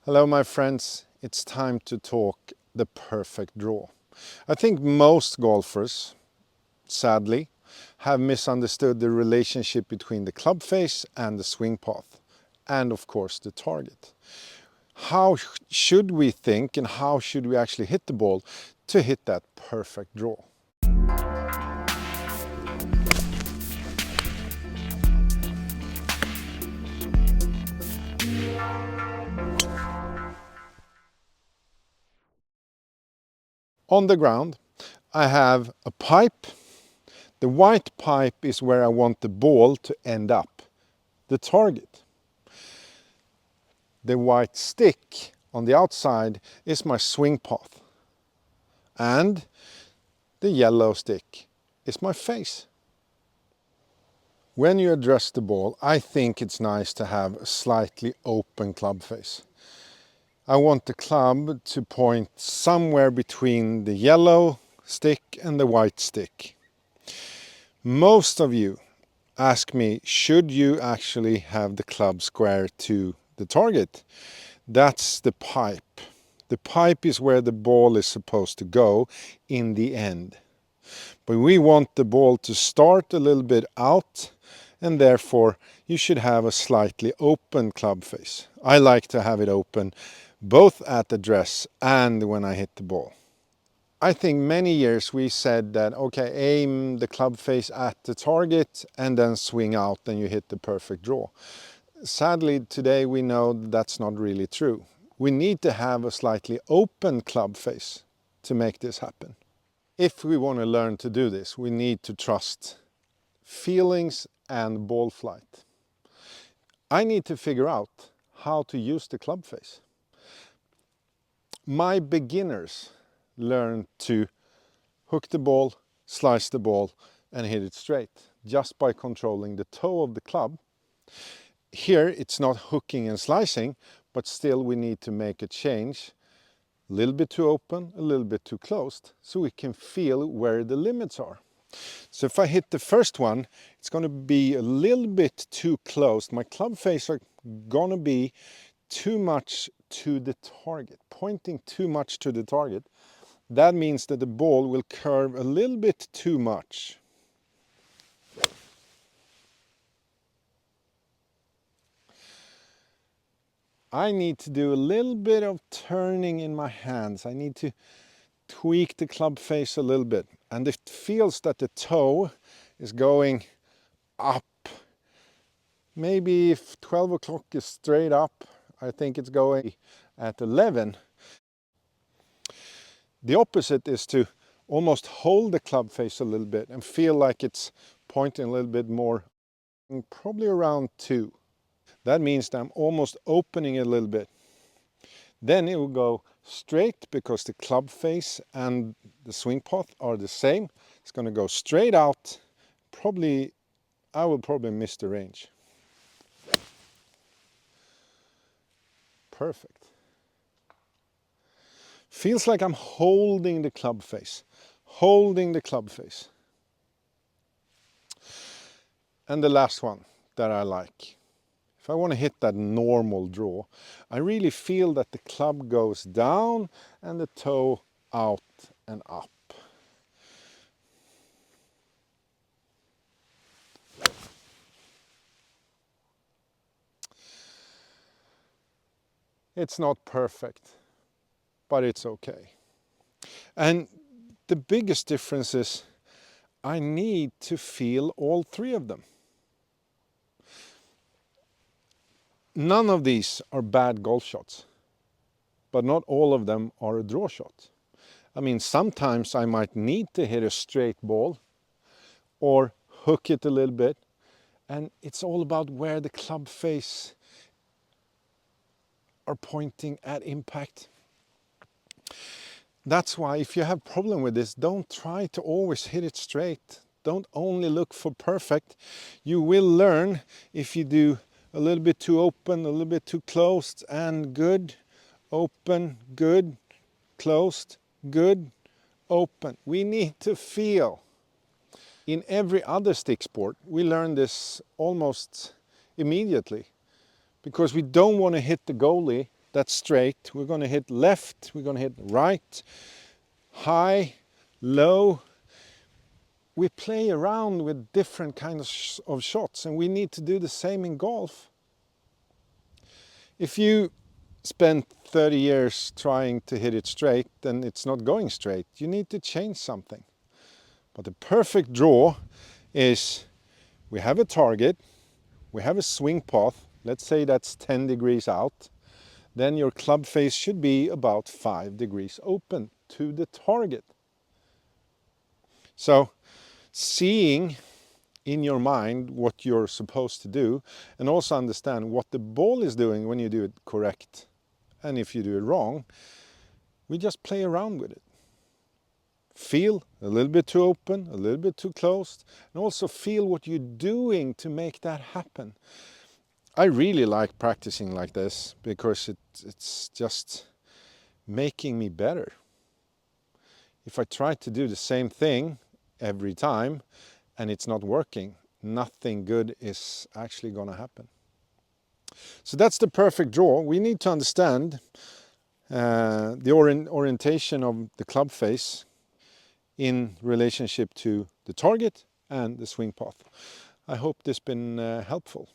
Hello my friends, it's time to talk the perfect draw. I think most golfers, sadly, have misunderstood the relationship between the club face and the swing path, and of course the target. How should we think and how should we actually hit the ball to hit that perfect draw? On the ground, I have a pipe. The white pipe is where I want the ball to end up, the target. The white stick on the outside is my swing path. And the yellow stick is my face. When you address the ball, I think it's nice to have a slightly open club face. I want the club to point somewhere between the yellow stick and the white stick. Most of you ask me, should you actually have the club square to the target? That's the pipe. The pipe is where the ball is supposed to go in the end. But we want the ball to start a little bit out, and therefore you should have a slightly open club face. I like to have it open both at address and when I hit the ball. I think many years we said that, okay, aim the club face at the target and then swing out and you hit the perfect draw. Sadly, today we know that's not really true. We need to have a slightly open club face to make this happen. If we want to learn to do this, we need to trust feelings and ball flight. I need to figure out how to use the club face. My beginners learn to hook the ball, slice the ball and hit it straight just by controlling the toe of the club. Here it's not hooking and slicing, but still we need to make a change. A little bit too open, a little bit too closed, so we can feel where the limits are. So if I hit the first one, it's going to be a little bit too closed. My club face are going to be too much to the target, pointing too much to the target. That means that the ball will curve a little bit too much. I need to do a little bit of turning in my hands. I need to tweak the club face a little bit. And it feels that the toe is going up. Maybe if 12 o'clock is straight up, I think it's going at 11. The opposite is to almost hold the club face a little bit and feel like it's pointing a little bit more, probably around 2. That means that I'm almost opening it a little bit. Then it will go straight because the club face and the swing path are the same. It's going to go straight out. I will probably miss the range. Perfect. Feels like I'm holding the club face. Holding the club face. And the last one that I like. If I want to hit that normal draw, I really feel that the club goes down and the toe out and up. It's not perfect, but it's okay. And the biggest difference is I need to feel all 3 of them. None of these are bad golf shots, but not all of them are a draw shot. I mean, sometimes I might need to hit a straight ball or hook it a little bit, and it's all about where the club face are pointing at impact. That's why if you have a problem with this, don't try to always hit it straight. Don't only look for perfect. You will learn if you do a little bit too open, a little bit too closed, and good, open, good, closed, good, open. We need to feel. In every other stick sport, we learn this almost immediately because we don't want to hit the goalie that's straight. We're going to hit left, we're going to hit right, high, low. We play around with different kinds of shots, and we need to do the same in golf. If you spent 30 years trying to hit it straight, then it's not going straight. You need to change something. But the perfect draw is we have a target, we have a swing path, let's say that's 10 degrees out, then your club face should be about 5 degrees open to the target. So seeing in your mind what you're supposed to do, and also understand what the ball is doing when you do it correct. And if you do it wrong, we just play around with it. Feel a little bit too open, a little bit too closed, and also feel what you're doing to make that happen. I really like practicing like this because it's just making me better. If I try to do the same thing every time and it's not working, nothing good is actually going to happen. So that's the perfect draw. We need to understand the orientation of the club face in relationship to the target and the swing path. I hope this has been helpful.